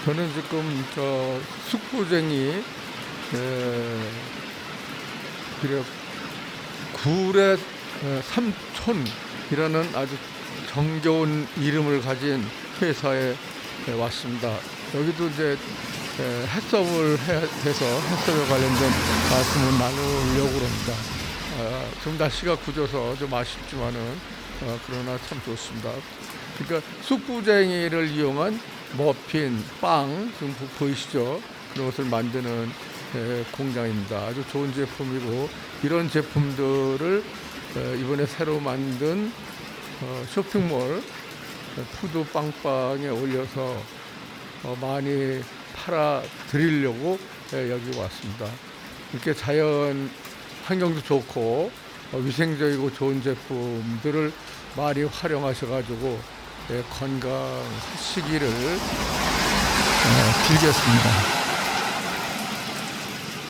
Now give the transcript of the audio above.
저는 지금 숙부쟁이 그래 굴의 삼촌이라는 아주 정겨운 이름을 가진 회사에 왔습니다. 여기도 이제 해썹을 해서 해썹에 관련된 말씀을 나누려고 합니다. 좀 날씨가 굳어서 좀 아쉽지만은 그러나 참 좋습니다. 그러니까 쑥부쟁이를 이용한 머핀, 빵 지금 보이시죠? 그런 것을 만드는 공장입니다. 아주 좋은 제품이고 이런 제품들을 이번에 새로 만든 쇼핑몰 푸드 빵빵에 올려서 많이 팔아 드리려고 여기 왔습니다. 이렇게 자연 환경도 좋고 위생적이고 좋은 제품들을 많이 활용하셔가지고 건강하시기를 빌겠습니다.